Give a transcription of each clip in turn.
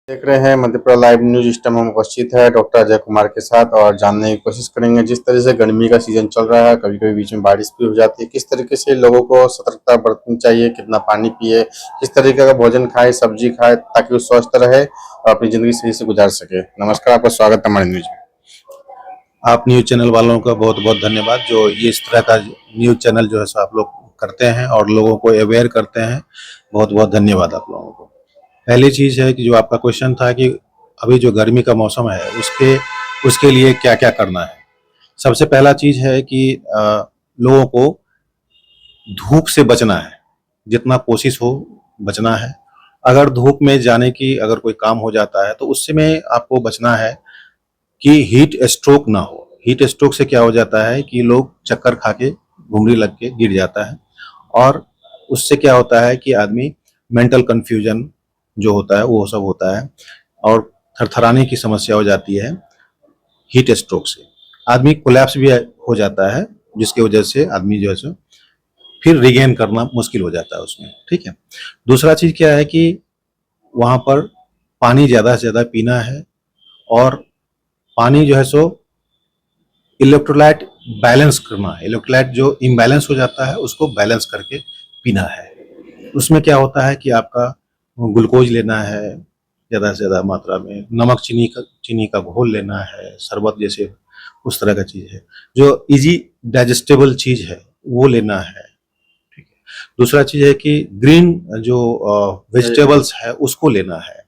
देख रहे हैं मध्यप्रदेश लाइव न्यूज। इस टाइम हम उपस्थित है डॉक्टर अजय कुमार के साथ और जानने की कोशिश करेंगे जिस तरह से गर्मी का सीजन चल रहा है, कभी कभी बीच में बारिश भी हो जाती है, किस तरीके से लोगों को सतर्कता बरतनी चाहिए, कितना पानी पिए, किस तरीके का भोजन खाए, सब्जी खाए ताकि वो स्वस्थ रहे और अपनी जिंदगी सही से गुजार सके। नमस्कार, आपका स्वागत है हमारे न्यूज में। आप न्यूज़ चैनल वालों का बहुत बहुत धन्यवाद जो ये इस तरह का न्यूज़ चैनल जो है सो आप लोग करते हैं और लोगों को अवेयर करते हैं। बहुत बहुत धन्यवाद आप लोगों को। पहली चीज़ है कि जो आपका क्वेश्चन था कि अभी जो गर्मी का मौसम है उसके लिए क्या क्या करना है। सबसे पहला चीज़ है कि लोगों को धूप से बचना है, जितना कोशिश हो बचना है। अगर धूप में जाने की अगर कोई काम हो जाता है तो उससे में आपको बचना है कि हीट स्ट्रोक ना हो। हीट स्ट्रोक से क्या हो जाता है कि लोग चक्कर खा के घुंगरी लग के गिर जाता है और उससे क्या होता है कि आदमी मेंटल कंफ्यूजन जो होता है वो सब होता है और थरथराने की समस्या हो जाती है। हीट स्ट्रोक से आदमी कोलैप्स भी हो जाता है, जिसकी वजह से आदमी जो है सो फिर रिगेन करना मुश्किल हो जाता है उसमें। ठीक है। दूसरा चीज क्या है कि वहां पर पानी ज्यादा से ज्यादा पीना है और पानी जो है सो इलेक्ट्रोलाइट बैलेंस करना है। इलेक्ट्रोलाइट जो इम्बैलेंस हो जाता है उसको बैलेंस करके पीना है। उसमें क्या होता है कि आपका ग्लूकोज लेना है ज़्यादा से ज़्यादा मात्रा में, नमक चीनी का घोल लेना है, शरबत जैसे उस तरह का चीज़ है जो इजी डाइजेस्टेबल चीज़ है वो लेना है। ठीक है। दूसरा चीज़ है कि ग्रीन जो वेजिटेबल्स है उसको लेना है।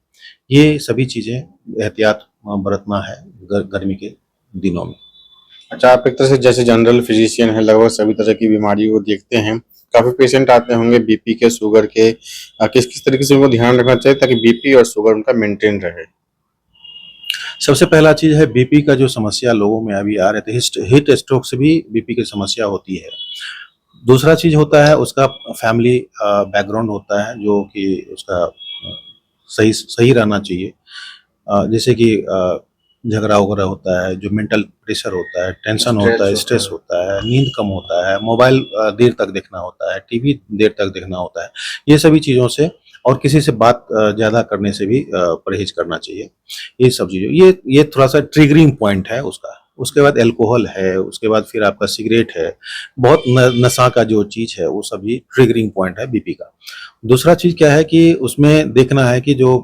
ये सभी चीज़ें एहतियात बरतना है गर्मी के दिनों में। अच्छा, आप एक तरह से जैसे जनरल फिजिशियन है, लगभग सभी तरह की बीमारियों को देखते हैं। काफी पेशेंट आते होंगे बीपी के, शुगर के, किस किस तरीके से उनको ध्यान रखना चाहिए ताकि बीपी और शुगर उनका मेंटेन रहे। सबसे पहला चीज है बीपी का जो समस्या लोगों में अभी आ रहे थे, हीट स्ट्रोक से भी बीपी की समस्या होती है। दूसरा चीज होता है उसका फैमिली बैकग्राउंड होता है जो कि उसका सही सही रहना चाहिए। जैसे कि झगड़ा वगैरह होता है, जो मेंटल प्रेशर होता है, टेंशन होता है, स्ट्रेस होता है, नींद कम होता है, मोबाइल देर तक देखना होता है, टीवी देर तक देखना होता है, ये सभी चीज़ों से और किसी से बात ज़्यादा करने से भी परहेज करना चाहिए। ये सब चीज़ें ये थोड़ा सा ट्रिगरिंग पॉइंट है उसका। उसके बाद अल्कोहल है, उसके बाद फिर आपका सिगरेट है, बहुत नशा का जो चीज़ है वो सभी ट्रिगरिंग पॉइंट है बीपी का। दूसरा चीज़ क्या है कि उसमें देखना है कि जो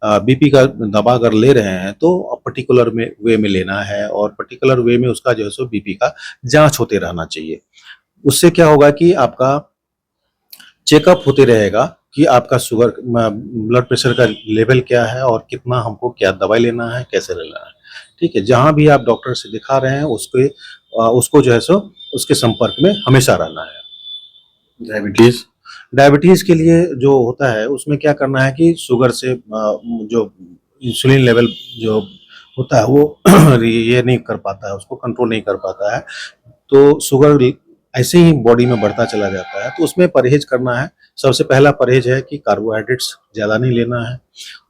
बीपी का दवा अगर ले रहे हैं तो पर्टिकुलर में वे में लेना है और पर्टिकुलर वे में उसका जो है सो बीपी का जांच होते रहना चाहिए। उससे क्या होगा कि आपका चेकअप होते रहेगा कि आपका शुगर ब्लड प्रेशर का लेवल क्या है और कितना हमको क्या दवाई लेना है, कैसे लेना है। ठीक है। जहां भी आप डॉक्टर से दिखा रहे हैं उसको जो है सो उसके संपर्क में हमेशा रहना है। डायबिटीज डायबिटीज के लिए जो होता है उसमें क्या करना है कि शुगर से जो इंसुलिन लेवल जो होता है वो ये नहीं कर पाता है, उसको कंट्रोल नहीं कर पाता है, तो शुगर ऐसे ही बॉडी में बढ़ता चला जाता है। तो उसमें परहेज करना है। सबसे पहला परहेज है कि कार्बोहाइड्रेट्स ज़्यादा नहीं लेना है।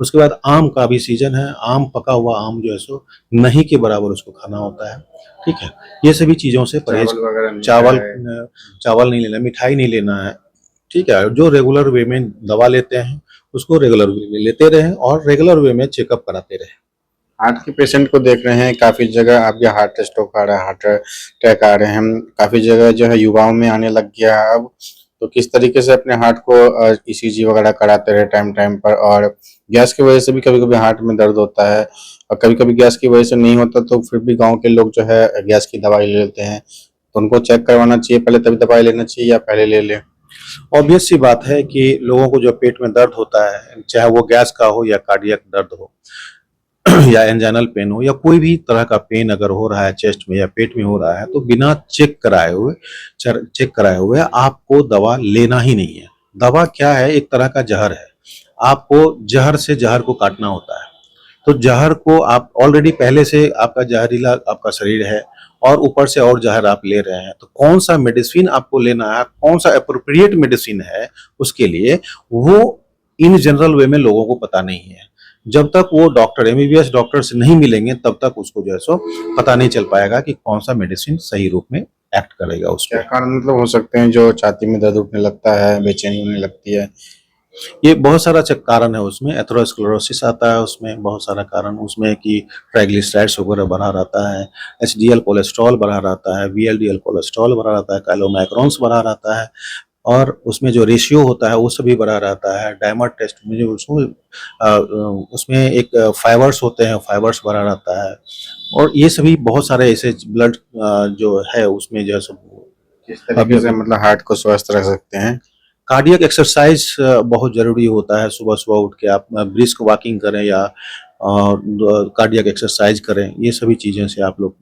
उसके बाद आम का भी सीजन है, आम पका हुआ आम जो है सो नहीं के बराबर उसको खाना होता है। ठीक है। ये सभी चीज़ों से परहेज, चावल वगैरह नहीं चावल खाए। चावल नहीं लेना, मिठाई नहीं लेना है। ठीक है। जो रेगुलर वे में दवा लेते हैं उसको रेगुलर वे में लेते रहें और रेगुलर वे में चेकअप कराते रहें। हार्ट के पेशेंट को देख रहे हैं, काफी जगह आपके हार्ट स्ट्रोक आ रहा है, हार्ट अटैक आ रहे हैं, काफी जगह जो है युवाओं में आने लग गया है अब। तो किस तरीके से अपने हार्ट को ईसीजी वगैरह कराते रहे टाइम टाइम पर। और गैस की वजह से भी कभी कभी हार्ट में दर्द होता है और कभी कभी गैस की वजह से नहीं होता तो फिर भी गांव के लोग जो है गैस की दवाई ले लेते हैं। तो उनको चेक करवाना चाहिए पहले तभी दवाई लेना चाहिए या पहले ले लें। ऑब्वियस सी बात है कि लोगों को जो पेट में दर्द होता है, चाहे वो गैस का हो या कार्डियक दर्द हो या एंजाइनल पेन हो या कोई भी तरह का पेन अगर हो रहा है चेस्ट में या पेट में हो रहा है, तो बिना चेक कराए हुए आपको दवा लेना ही नहीं है। दवा क्या है, एक तरह का जहर है। आपको जहर से जहर को काटना होता है। तो जहर को आप ऑलरेडी पहले से आपका जहरीला आपका शरीर है और ऊपर से और जहर आप ले रहे हैं, तो कौन सा मेडिसिन आपको लेना है, कौन सा अप्रोप्रिएट मेडिसिन है उसके लिए, वो इन जनरल वे में लोगों को पता नहीं है। जब तक वो डॉक्टर एमबीबीएस डॉक्टर से नहीं मिलेंगे तब तक उसको जो है सो पता नहीं चल पाएगा कि कौन सा मेडिसिन सही रूप में एक्ट करेगा उस क्या पर। कारण मतलब हो सकते हैं जो छाती में दर्द उठने लगता है, बेचैनी होने लगती है, ये बहुत सारा कारण है उसमें, एथेरोस्क्लेरोसिस आता है उसमें, बहुत सारा कारण उसमें कि ट्राइग्लिसराइड्स वगैरह बढ़ा रहता है, एचडीएल कोलेस्ट्रॉल बढ़ा रहता है, वीएलडीएल कोलेस्ट्रॉल बढ़ा रहता है, काइलोमाइक्रॉन्स बढ़ा रहता है, और उसमें जो रेशियो होता है वो सभी बढ़ा रहता है। डायमर टेस्ट में जो उसमें एक फाइबर्स होते हैं, फाइबर्स बढ़ा रहता है, और ये सभी बहुत सारे ऐसे ब्लड जो है उसमें जो है सब किस तरीके से मतलब हार्ट को स्वस्थ रख सकते हैं? कार्डियक एक्सरसाइज बहुत ज़रूरी होता है। सुबह-सुबह उठ के आप ब्रिस्क वॉकिंग करें या कार्डियक एक्सरसाइज करें, ये सभी चीज़ें से आप लोग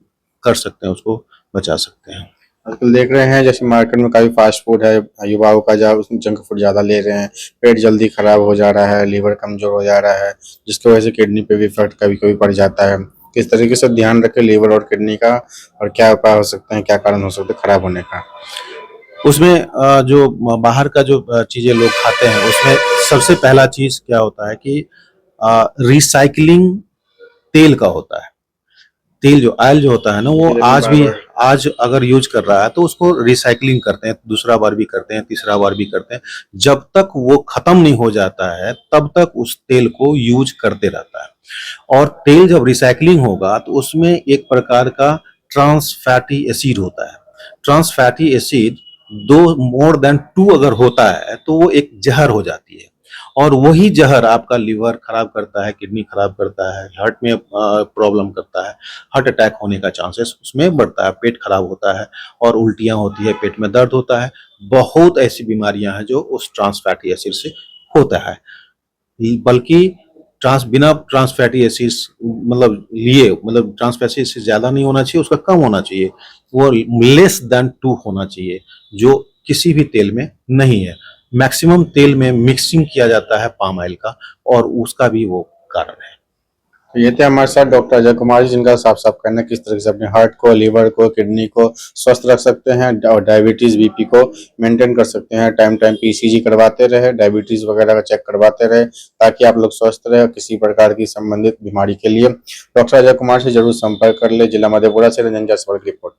कर सकते हैं, उसको बचा सकते हैं। आजकल देख रहे हैं जैसे मार्केट में काफ़ी फास्ट फूड है, युवाओं का जहाँ उसमें जंक फूड ज़्यादा ले रहे हैं, पेट जल्दी खराब हो जा रहा है, लीवर कमज़ोर हो जा रहा है, जिसकी वजह से किडनी पे भी इफ़ेक्ट कभी-कभी पड़ जाता है। किस तरीके से ध्यान रखें लीवर और किडनी का, और क्या उपाय हो सकते हैं, क्या कारण हो सकते हैं खराब होने का? उसमें जो बाहर का जो चीज़ें लोग खाते हैं, उसमें सबसे पहला चीज़ क्या होता है कि रिसाइक्लिंग तेल का होता है। तेल जो ऑयल जो होता है ना, वो तेल में आज भी बार-बार आज अगर यूज कर रहा है तो उसको रिसाइकलिंग करते हैं, दूसरा बार भी करते हैं, तीसरा बार भी करते हैं। जब तक वो खत्म नहीं हो जाता है तब तक उस तेल को यूज करते रहता है। और तेल जब रिसाइकलिंग होगा तो उसमें एक प्रकार का ट्रांस फैटी एसिड होता है। ट्रांस फैटी एसिड दो मोर देन 2 अगर होता है तो वो एक जहर हो जाती है, और वही जहर आपका लिवर खराब करता है, किडनी खराब करता है, हार्ट में प्रॉब्लम करता है, हार्ट अटैक होने का चांसेस उसमें बढ़ता है, पेट खराब होता है और उल्टियाँ होती है, पेट में दर्द होता है। बहुत ऐसी बीमारियां हैं जो उस ट्रांस फैटी एसिड से होता है। बल्कि बिना ट्रांस फैटी एसिड्स मतलब लिए, मतलब ट्रांस फैटी एसिड ज़्यादा नहीं होना चाहिए, उसका कम होना चाहिए, वो लेस देन 2 होना चाहिए, जो किसी भी तेल में नहीं है। मैक्सिमम तेल में मिक्सिंग किया जाता है पाम ऑयल का, और उसका भी वो कारण है। तो ये थे हमारे साथ डॉक्टर अजय कुमार जी, जिनका साफ-साफ कहना है किस तरह से अपने हार्ट को, लिवर को, किडनी को स्वस्थ रख सकते हैं और डायबिटीज़, बीपी को मेंटेन कर सकते हैं। टाइम-टाइम पे ईसीजी करवाते रहें, डायबिटीज़ वगैरह का चेक करवाते रहें, ताकि आप लोग स्वस्थ रहें और किसी प्रकार की संबंधित बीमारी के लिए डॉक्टर अजय कुमार से ज़रूर संपर्क कर लें। जिला मधेपुरा से रंजन जायसवाल की रिपोर्ट।